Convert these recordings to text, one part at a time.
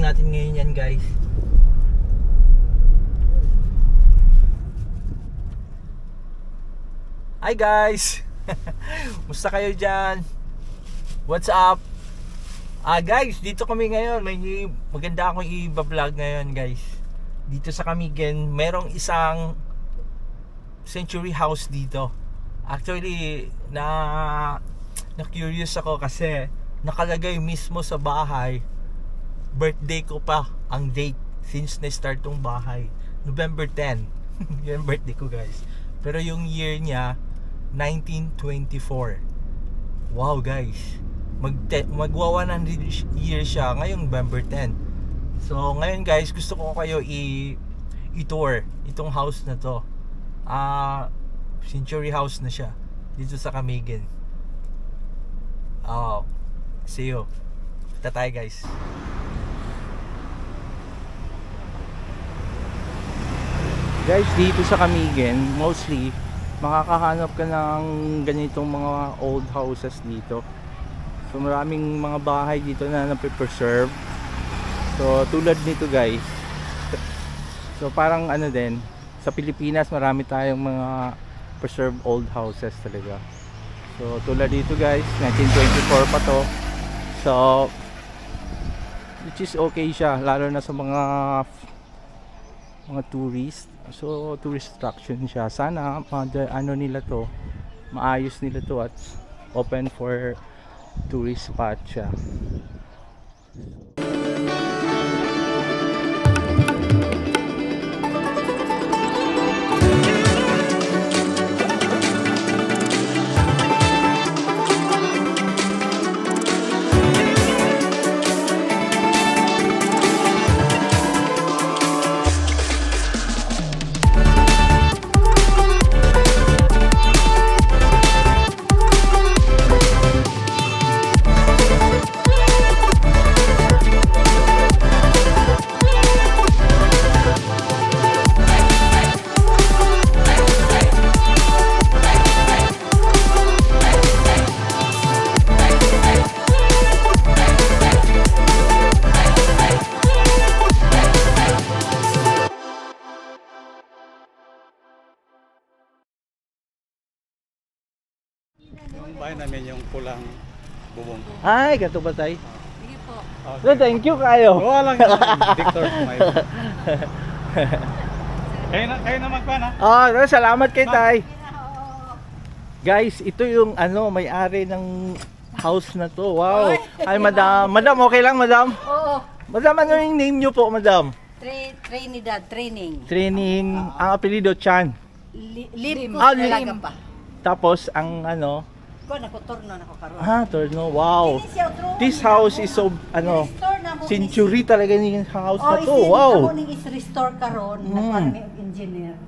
natin ngayon yan, guys. Hi guys! Musta kayo dyan? What's up? Guys, dito kami ngayon. May maganda akong i-vlog ngayon, guys. Dito sa Camigen, merong isang century house dito. Actually, na-curious ako kasi nakalagay mismo sa bahay. Birthday ko pa ang date since na-start tong bahay. November 10. Yan birthday ko, guys. Pero yung year niya 1924. Wow, guys. Magwa 100 years siya ngayong November 10. So ngayon, guys, gusto ko kayo i-tour itong house na to. Century house na siya dito sa Camigen. See you. Punta tayo, guys. Guys, dito sa Camigen, mostly makakahanap ka ng ganitong mga old houses dito. So maraming mga bahay dito na napipreserve. So tulad nito, guys. So parang ano din, sa Pilipinas marami tayong mga preserved old houses talaga. So tulad dito, guys, 1924 pa to. So which is okay siya, lalo na sa mga tourist. So tourist attraction siya. Sana ano nila to, maayos nila to at open for tourist spot siya. Yung bahay namin yung pulang bubong. Ay, gato ba tayo? Sige po. Okay. So, thank you kayo. Walang Victor Kumayo. Kayo na magpan, ha? Salamat kay Tay. Guys, ito yung may-ari ng house na to. Wow. Ay, madam. Madam, okay lang, madam? Oo. Madam, ano yung name nyo po, madam? Trinidad, training. Training, ang apelido Chan. Lim. Lim. Pa. Tapos, ang Ko nako turno nako karon. Torno, wow. This house is so, century talaga yung house na to. Wow. Ako ning is-restore karon na parang engineer.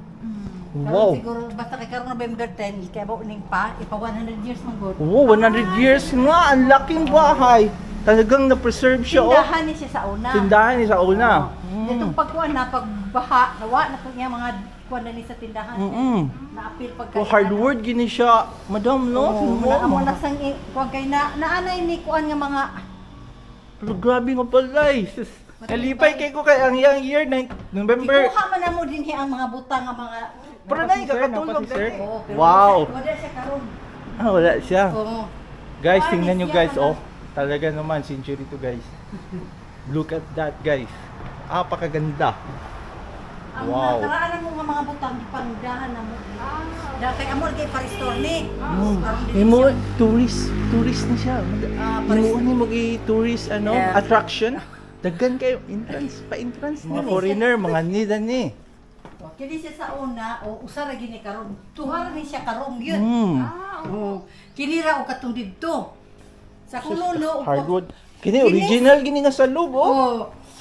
Wow. Siguro basta kay karon November 10 kay ba uning pa ipa 100 years man good. Wow, 100 years nga, ang laking bahay. Talagang na-preserve siya. Tindahan ni siya sa una. Tindahan ni sa una. Itong pagkuan na pagbaha, nawa na to niya mga kuan na ni sa tindahan. Naapil pagka. Hard word gini siya, madam, no? Amo na sang kuan kay naanay ni kuan nga mga. Pero grabe nga pala eh. Kalipay kay ko kay ang young year November. Ikuha man na mo din ang mga butang nga mga. Pero na kakatulog Oo, pero wow. Wala siya karon. Wala siya. Oo. Guys, tingnan nyo, guys, talaga naman, century to, guys. Look at that, guys. Apakaganda. Wow. Ang nakaraan mo nga mga butang ipangdahan na mo. Dahil kay amor kay pa-restore ni. Tourist na siya. Ano mo tourist attraction? Daggan kayo pa-entrance mga foreigner, mga nida ni. Kini siya sa una o usa ra gini karon. Tuhar ni siya karon gyud. Kini ra o katong didto. Sa kululo hardwood. Kini original gini nga sa loob,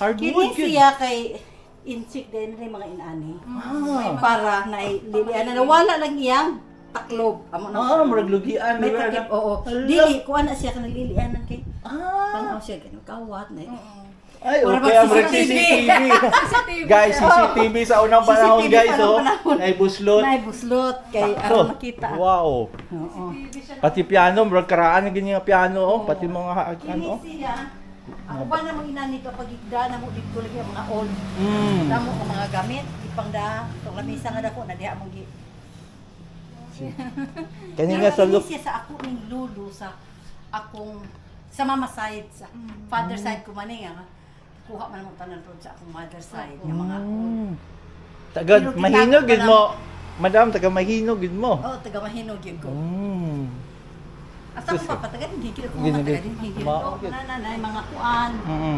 hardwood. Kini siya kay insik din rin mga inani. Para na lilian na wala lang iyang taklob. Murag lugian. May takip, oo. Dili ko ana siya kanang lilianan kay. Tanaw siya ganun kawat na. Ay, okay, ang CCTV. Guys, CCTV sa unang panahon, guys, Nay buslot. Nay buslot kay aron makita. Wow. Oo. Pati piano, murag karaan na ganyan nga piano, pati mga Kini siya Ako ba na mo inanito pag igda na mo dito lagi ang mga old. Mm. Damo ang mga gamit, ipangda, itong lamisa nga dako na diha mong gi. Kanina sa look. siya sa ako ning lulo sa akong sa mama side sa father side ko man nga. Kuha man mo tanan ron sa akong mother side yung mga old. Taga Pero mahinog gid kinako mo. Madam, taga mahinog gid mo. Oh, taga mahinog yun ko. Asa ko Sus- papatagan hindi kilo ko Gini- matagan hindi kilo. Mao, gid. Nanay mga kuan.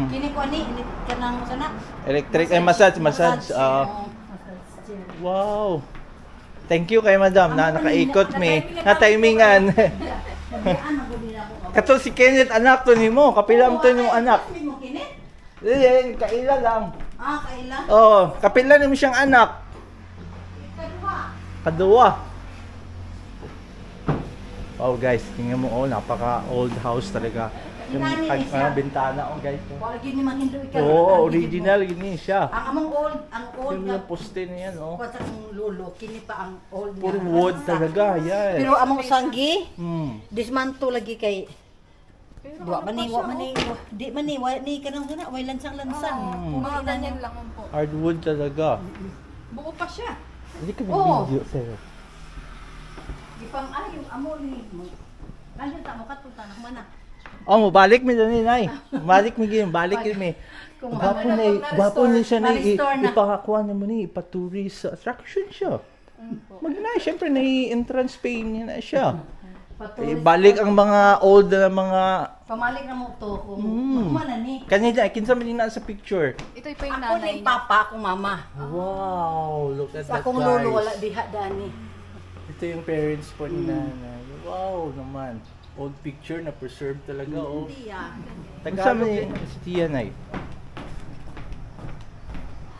Kini ko ani kanang sana. Electric ay massage. Oo. Wow. Thank you kay Madam na nakaikot mi. Na timingan. Kato si Kenneth anak to nimo, kapilam to yung anak. Mo kinit? Eh, kaila lang. Ah, kaila. Oh, kapila nimo siyang anak. Kadua. Kadua. Oh guys, tingnan mo oh, napaka old house talaga. Yung bintana oh guys. Wala gini man hindo ikaw. Oo, original gini siya. Ang among old, ang old Yung nga poste niya oh. kuwan sa akong lolo, kini pa ang old Puro nga. wood talaga, yan. Pero among sanggi, Hmm. dismanto lagi kay Wa mani, di mani, wa ni kanang kana, way lansang-lansang. Mga ganyan lang po. Hardwood talaga. Buo pa siya. Hindi ka Oo. video sir. Di pang yung amo ni mo. Nandiyan ta mo katutan ako mana. Oh, balik mi dani nay. Balik mi gini, balik mi. Kung Gwapo ba- na, gwapo ni siya na Ma-restore na. ipakakuha na mo ni ipa-tourist attraction siya. Magna, syempre na entrance pay niya na siya. Patuloy Balik ang mga old na mga pamalik na mo to kung mana ni. kanina kinsa man din na sa picture. Ito pa yung Ako nanay ni niya. papa akong mama. Wow, look at Sa that akong guys. lolo wala diha dani. Ito yung parents po ni nanay. Wow naman. Old picture na preserved talaga oh. Diya. Tagalog ni si Tia Nay.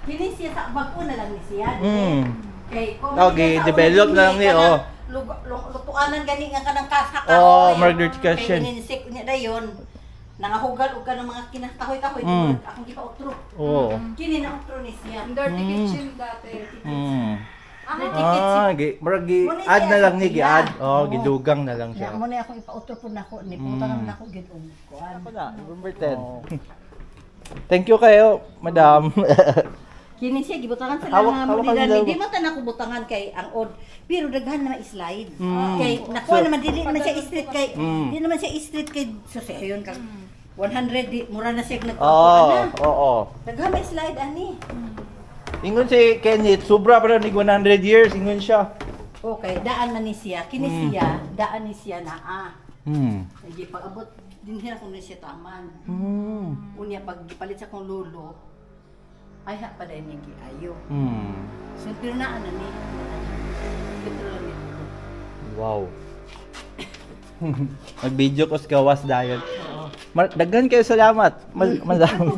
Kini siya sa bago na lang ni siya. Mm. Okay, Okay, develop na lang ni oh. Lutuanan gani nga kanang kasa ka. Oh, murder question. Kay ininsik niya dayon. Nangahugal og ka ng mga kinakahoy-kahoy akong gipa-utro. Oo. Kini na utro ni siya. Dirty kitchen dati. Murag add na lang ni gi-add. Oh, gidugang na lang Ya siya. mo na akong ipa-utro po nako ni putang na ako gid og kuan. Ako na, November 10. Thank you kayo, madam. Kini siya gibutangan sa Hawak- mga hawak ang modern. daw. Di man ta nako butangan kay ang odd. Pero daghan na slide. Mm. Kay nakuha So- naman dili naman siya street kay Mm. di naman siya street kay so sa ayon kag 100 di mura na siya nagkuha Oo, na. oo. Daghan may slide ani. Ingon si Kenneth, sobra pa rin 100 years, ingon siya. Okay, daan man ni siya. Kini siya, daan ni siya na Sige, pag abot din siya kung siya taman. Unya pag gipalit sa kong lolo, ay ha pa dahil nigi ayo. So, pero na ano ni, ito lang ito. Wow. Mag-video ko sa gawas dahil. Daghan kayo salamat. Madam.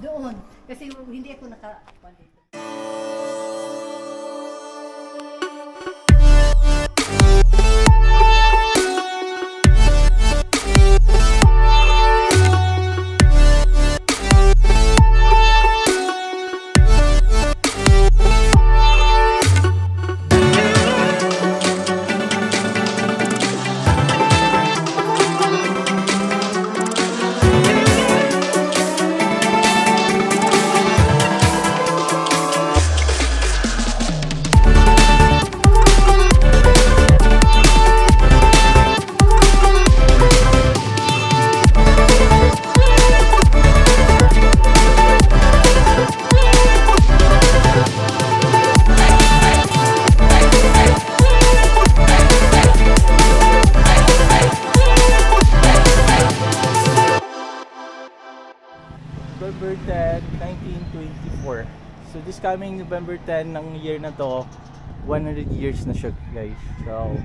Doon, kasi hindi ako nakapalit. November 10, 1924. So this coming November 10 ng year na to, 100 years na siya guys. So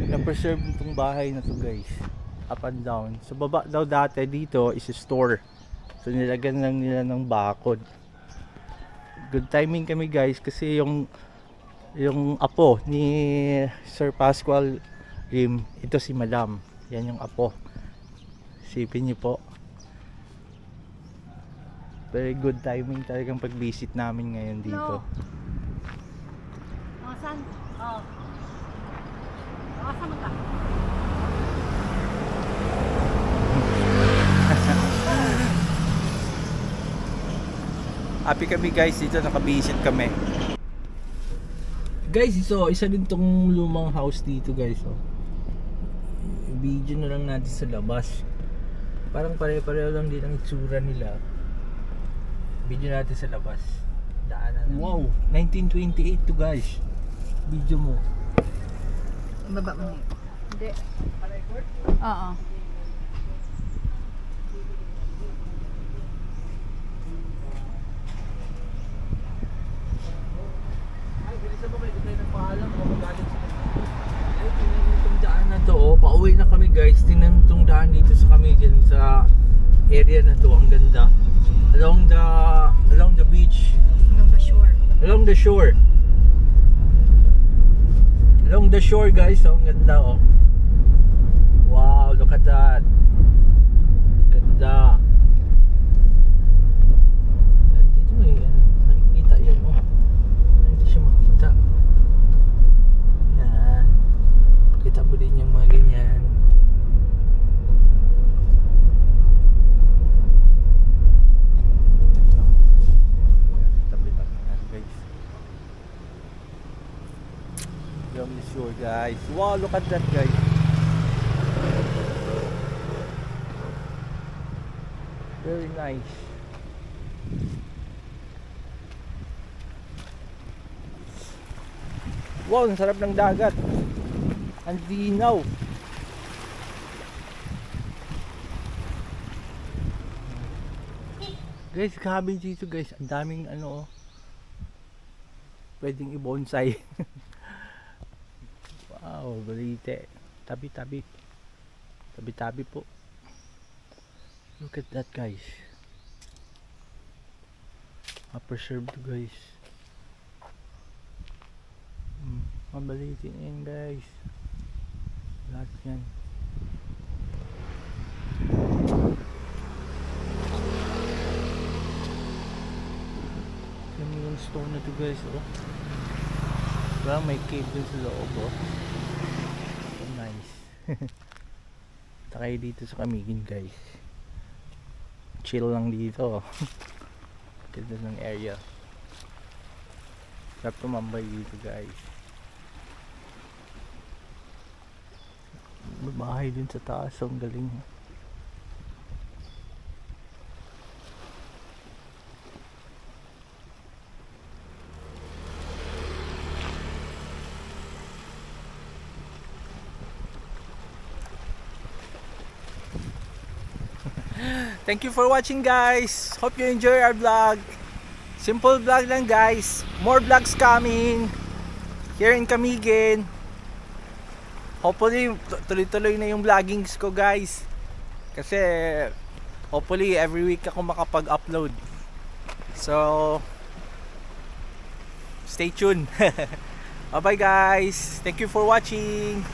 na-preserve itong bahay na to guys. Up and down. So baba daw dati dito is a store. So nilagyan lang nila ng bakod. Good timing kami guys kasi yung apo ni Sir Pascual Lim, ito si Madam. Yan yung apo. Isipin niyo po. Very good timing talagang pag-visit namin ngayon dito. Saan? Oh. Saan ka? Happy kami guys dito, nakabisit kami. Guys, so isa din tong lumang house dito guys. Oh. Video na lang natin sa labas. Parang pare-pareho lang din ang itsura nila. Video natin sa labas. Daanan. Wow, 1928 to guys. Video mo. Baba mo. Hindi. Oo. Ay, bilisan mo kayo tayo nagpaalam o magalit sa kanila. Ay, tingnan mo itong daan na to. Oh. Pauwi na kami guys. Tingnan mo itong daan dito sa kami sa area na to. Ang ganda. Along the beach. Along the shore. Along the shore. Along the shore guys. Oh, ang ganda oh. Wow, look at that. Ganda. Dito may nakikita yan oh. Hindi siya makita. Yan. Pakita mo din yung mga ganyan. Tabi lang yan guys. Along the shore guys. Wow, look at that guys. Very nice. Wow, ang sarap ng dagat. Ang linaw. Guys, grabe dito guys. Ang daming ano, pwedeng i-bonsai. Wow, balite. Tabi-tabi. Tabi-tabi po. Look at that guys. Preserved guys. Mabalitin yan guys. Lahat yan. Yan yung stone na to guys oh. Diba may cave dun sa loob oh. So nice. Takay dito sa Camiguin guys. Chill lang dito. Ganda ng area. Sarap tumambay dito guys. May bahay din sa taas. Ang galing. Thank you for watching guys. Hope you enjoy our vlog. Simple vlog lang guys. More vlogs coming here in Camiguin. Hopefully tuloy-tuloy na yung vloggings ko guys. Kasi hopefully every week ako makapag-upload. So stay tuned. Bye bye guys. Thank you for watching.